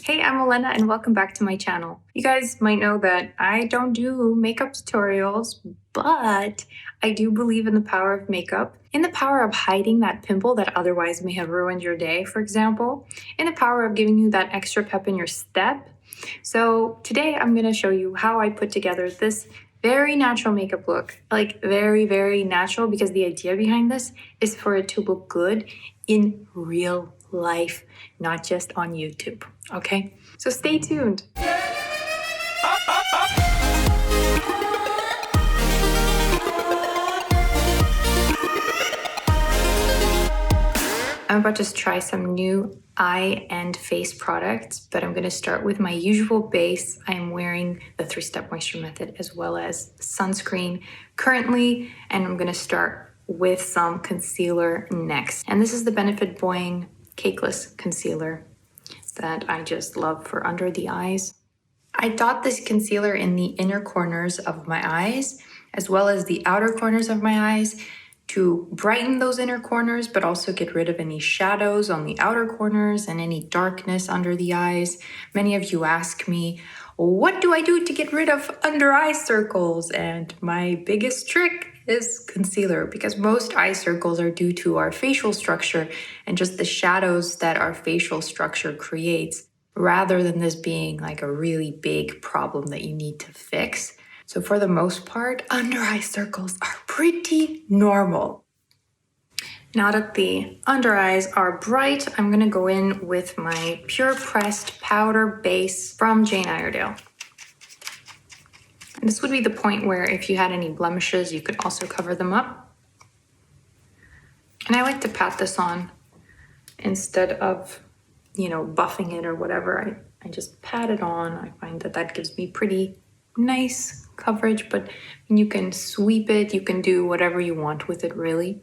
Hey, I'm Elena and welcome back to my channel. You guys might know that I don't do makeup tutorials, but I do believe in the power of makeup, in the power of hiding that pimple that otherwise may have ruined your day, for example, in the power of giving you that extra pep in your step. So today I'm going to show you how I put together this very natural makeup look, like very natural, because the idea behind this is for it to look good in real life, not just on YouTube. Okay, so stay tuned. I'm about to try some new eye and face products, but I'm going to start with my usual base. I'm wearing the 3-step moisture method as well as sunscreen currently, and I'm going to start with some concealer next. And this is the Benefit Boi-ing Cakeless concealer that I just love for under the eyes. I dot this concealer in the inner corners of my eyes as well as the outer corners of my eyes to brighten those inner corners, but also get rid of any shadows on the outer corners and any darkness under the eyes. Many of you ask me, what do I do to get rid of under eye circles? And my biggest trick is concealer, because most eye circles are due to our facial structure and just the shadows that our facial structure creates, rather than this being like a really big problem that you need to fix. So for the most part, under eye circles are pretty normal. Now that the under eyes are bright, I'm gonna go in with my Pure Pressed Powder Base from Jane Iredale. And this would be the point where if you had any blemishes, you could also cover them up. And I like to pat this on instead of, buffing it or whatever. I just pat it on. I find that gives me pretty nice coverage, but you can sweep it, you can do whatever you want with it, really.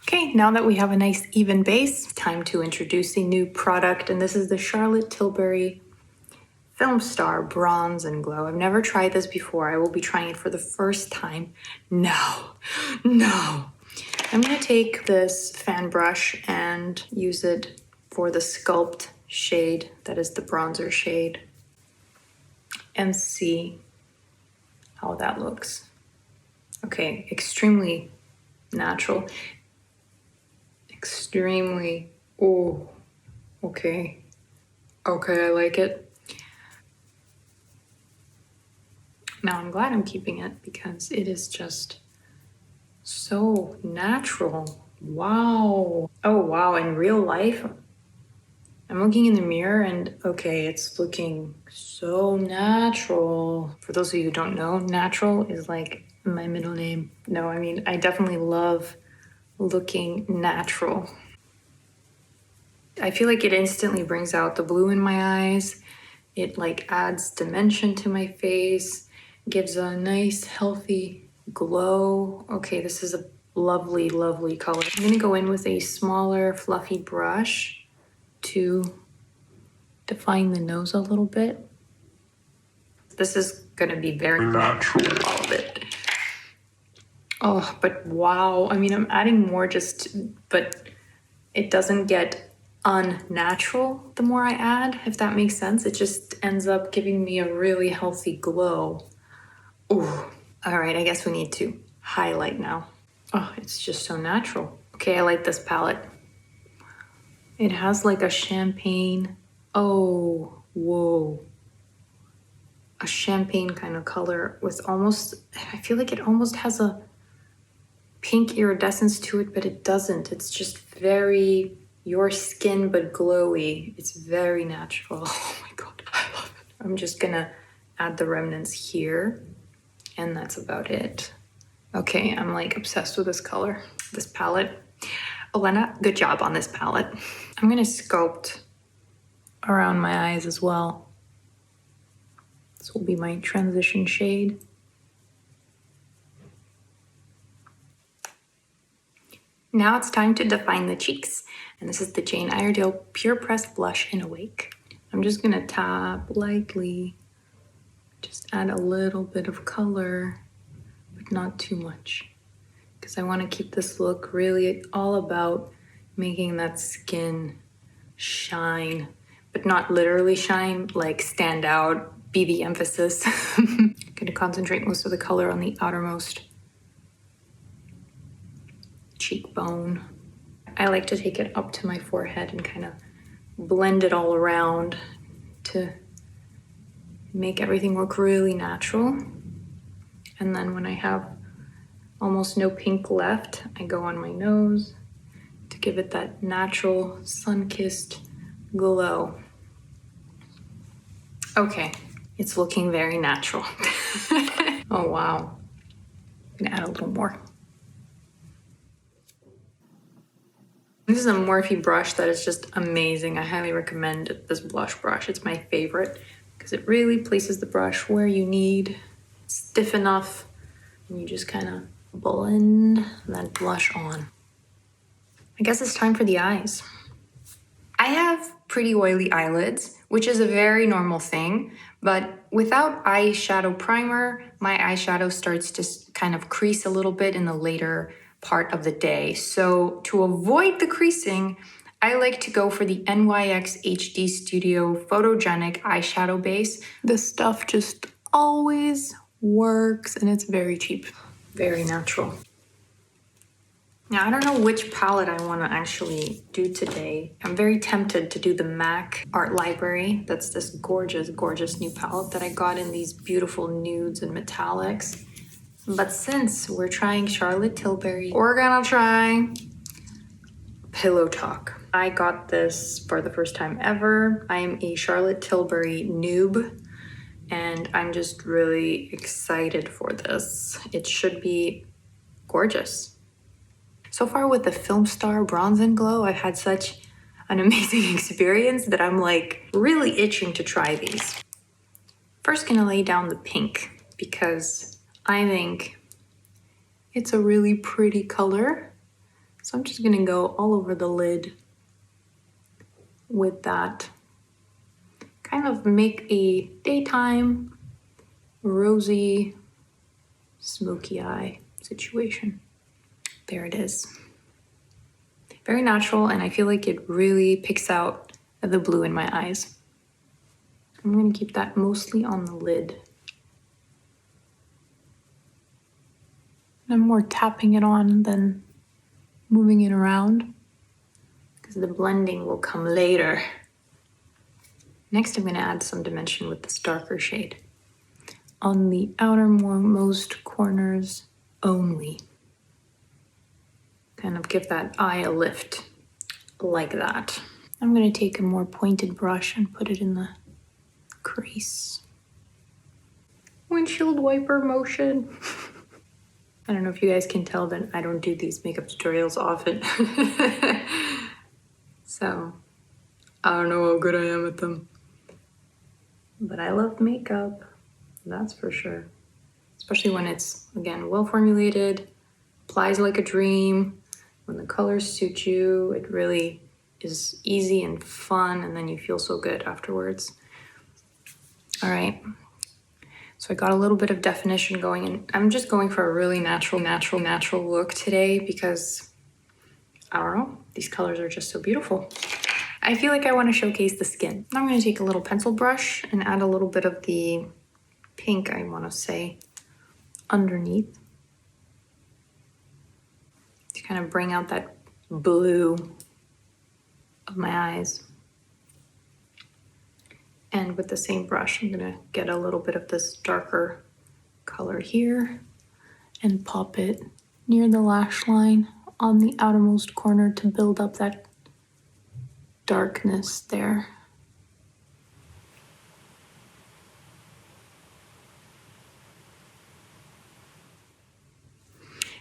Okay, now that we have a nice even base, time to introduce a new product, and this is the Charlotte Tilbury Filmstar Bronze and Glow. I've never tried this before. I will be trying it for the first time. No. I'm gonna take this fan brush and use it for the Sculpt shade, that is the bronzer shade, and see how that looks. Okay, extremely natural. Extremely, okay, I like it. Now I'm glad I'm keeping it because it is just so natural. Wow. Oh wow, in real life, I'm looking in the mirror and okay, it's looking so natural. For those of you who don't know, natural is like my middle name. No, I mean, I definitely love looking natural. I feel like it instantly brings out the blue in my eyes. It like adds dimension to my face, gives a nice healthy glow. Okay, this is a lovely color. I'm gonna go in with a smaller fluffy brush to define the nose a little bit. This is gonna be very natural, all of it. Oh, but wow. I mean, I'm adding more but it doesn't get unnatural the more I add, if that makes sense. It just ends up giving me a really healthy glow. Ooh. All right, I guess we need to highlight now. Oh, it's just so natural. Okay, I like this palette. It has like a champagne, oh, whoa. A champagne kind of color with almost, I feel like it almost has a pink iridescence to it, but it doesn't. It's just very your skin, but glowy. It's very natural. Oh my God, I love it. I'm just gonna add the remnants here, and that's about it. Okay, I'm like obsessed with this color, this palette. Elena, good job on this palette. I'm gonna sculpt around my eyes as well. This will be my transition shade. Now it's time to define the cheeks. And this is the Jane Iredale Pure Pressed Blush in Awake. I'm just gonna tap lightly, just add a little bit of color, but not too much. Because I wanna keep this look really all about making that skin shine, but not literally shine, like stand out, be the emphasis. I'm gonna concentrate most of the color on the outermost cheekbone. I like to take it up to my forehead and kind of blend it all around to make everything look really natural. And then when I have almost no pink left, I go on my nose to give it that natural sun-kissed glow. Okay, it's looking very natural. Oh wow, I'm gonna add a little more. This is a Morphe brush that is just amazing. I highly recommend this blush brush. It's my favorite because it really places the brush where you need. It's stiff enough, and you just kind of blend that blush on. I guess it's time for the eyes. I have pretty oily eyelids, which is a very normal thing, but without eyeshadow primer, my eyeshadow starts to kind of crease a little bit in the later part of the day. So to avoid the creasing, I like to go for the NYX HD Studio Photogenic Eyeshadow Base. This stuff just always works and it's very cheap, very natural. Now, I don't know which palette I want to actually do today. I'm very tempted to do the MAC Art Library. That's this gorgeous, gorgeous new palette that I got in these beautiful nudes and metallics. But since we're trying Charlotte Tilbury, we're gonna try Pillow Talk. I got this for the first time ever. I am a Charlotte Tilbury noob, and I'm just really excited for this. It should be gorgeous. So far with the Filmstar Bronze and Glow, I've had such an amazing experience that I'm like really itching to try these. First gonna lay down the pink because I think it's a really pretty color. So I'm just gonna go all over the lid with that. Kind of make a daytime rosy smoky eye situation. There it is. Very natural, and I feel like it really picks out the blue in my eyes. I'm gonna keep that mostly on the lid. I'm more tapping it on than moving it around because the blending will come later. Next, I'm gonna add some dimension with this darker shade on the outermost corners only. Kind of give that eye a lift like that. I'm gonna take a more pointed brush and put it in the crease. Windshield wiper motion. I don't know if you guys can tell that I don't do these makeup tutorials often. So, I don't know how good I am at them. But I love makeup, that's for sure. Especially when it's, again, well formulated, applies like a dream. When the colors suit you, it really is easy and fun, and then you feel so good afterwards. All right, so I got a little bit of definition going, and I'm just going for a really natural look today because, I don't know, these colors are just so beautiful. I feel like I want to showcase the skin. I'm going to take a little pencil brush and add a little bit of the pink, I want to say, underneath. To kind of bring out that blue of my eyes. And with the same brush, I'm gonna get a little bit of this darker color here and pop it near the lash line on the outermost corner to build up that darkness there.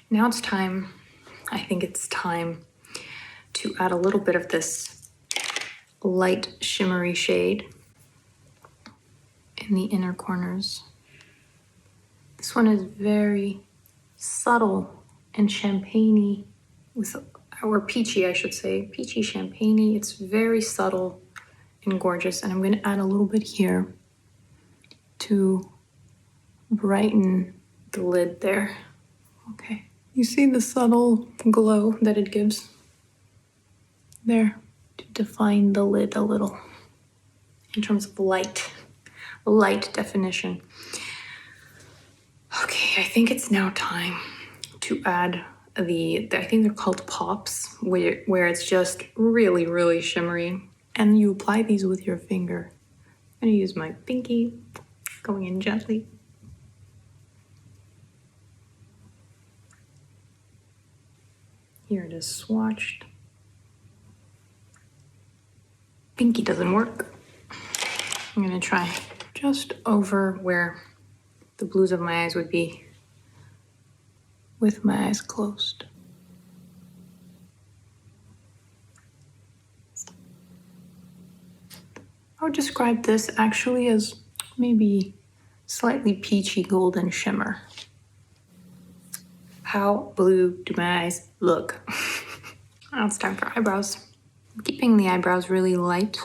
Now it's time, I think it's time to add a little bit of this light shimmery shade in the inner corners. This one is very subtle and champagne-y, or peachy, I should say. Peachy champagne-y. It's very subtle and gorgeous. And I'm going to add a little bit here to brighten the lid there. Okay. You see the subtle glow that it gives there to define the lid a little. in terms of light definition. Okay, I think it's now time to add I think they're called pops, where it's just really, really shimmery. And you apply these with your finger. I'm gonna use my pinky, going in gently. Here it is swatched. Pinky doesn't work. I'm gonna try just over where the blues of my eyes would be with my eyes closed. I would describe this actually as maybe slightly peachy golden shimmer. How blue do my eyes look? Now it's time for eyebrows. I'm keeping the eyebrows really light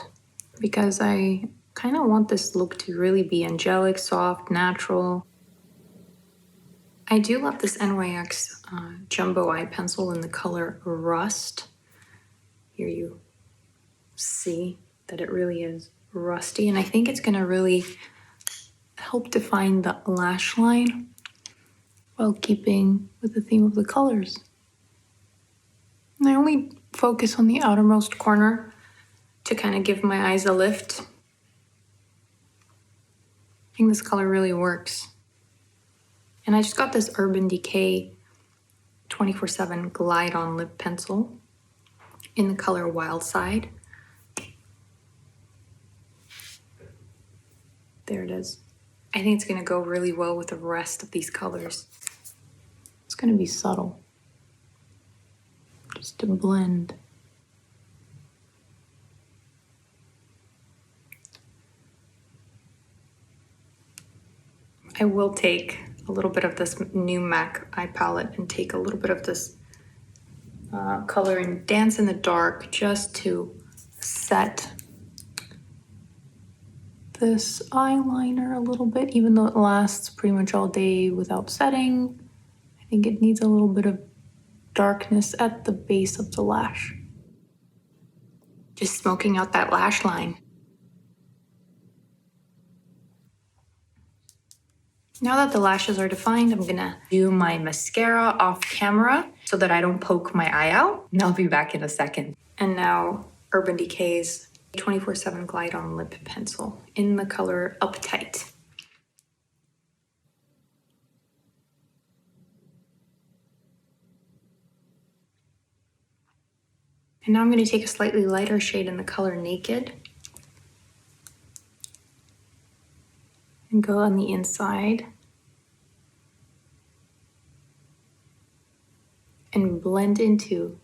because I kind of want this look to really be angelic, soft, natural. I do love this NYX Jumbo Eye Pencil in the color Rust. Here you see that it really is rusty, and I think it's gonna really help define the lash line while keeping with the theme of the colors. And I only focus on the outermost corner to kind of give my eyes a lift. I think this color really works. And I just got this Urban Decay 24/7 Glide On Lip Pencil in the color Wildside. There it is. I think it's gonna go really well with the rest of these colors. It's gonna be subtle, just to blend. I will take a little bit of this new MAC eye palette and take a little bit of this color and Dance in the Dark just to set this eyeliner a little bit, even though it lasts pretty much all day without setting. I think it needs a little bit of darkness at the base of the lash. Just smoking out that lash line. Now that the lashes are defined, I'm gonna do my mascara off camera so that I don't poke my eye out. And I'll be back in a second. And now Urban Decay's 24/7 Glide On Lip Pencil in the color Uptight. And now I'm going to take a slightly lighter shade in the color Naked and go on the inside and blend into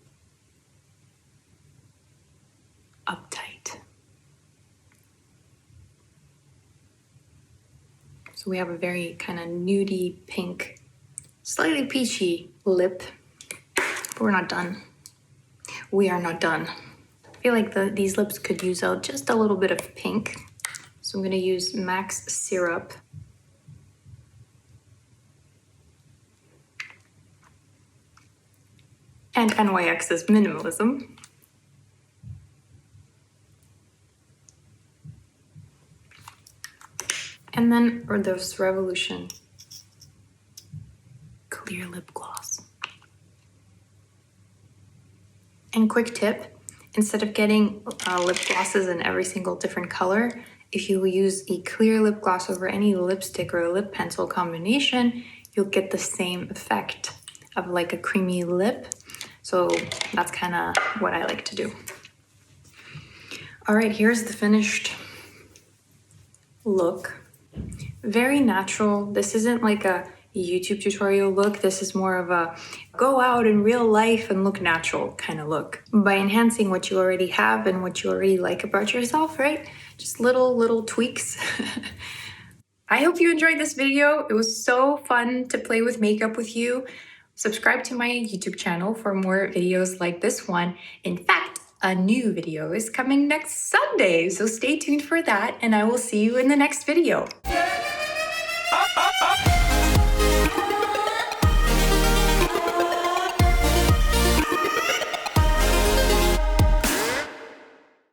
Uptight. So we have a very kind of nudie pink, slightly peachy lip, but we're not done. We are not done. I feel like these lips could use out just a little bit of pink. So I'm gonna use MAC's Syrup. And NYX's Minimalism. And then this Revolution Clear Lip Gloss. And quick tip, instead of getting lip glosses in every single different color, if you use a clear lip gloss over any lipstick or a lip pencil combination, you'll get the same effect of like a creamy lip. So that's kind of what I like to do. All right, here's the finished look. Very natural. This isn't like a YouTube tutorial look. This is more of a go out in real life and look natural kind of look by enhancing what you already have and what you already like about yourself, right? Just little tweaks. I hope you enjoyed this video. It was so fun to play with makeup with you. Subscribe to my YouTube channel for more videos like this one. In fact, a new video is coming next Sunday, so stay tuned for that, and I will see you in the next video.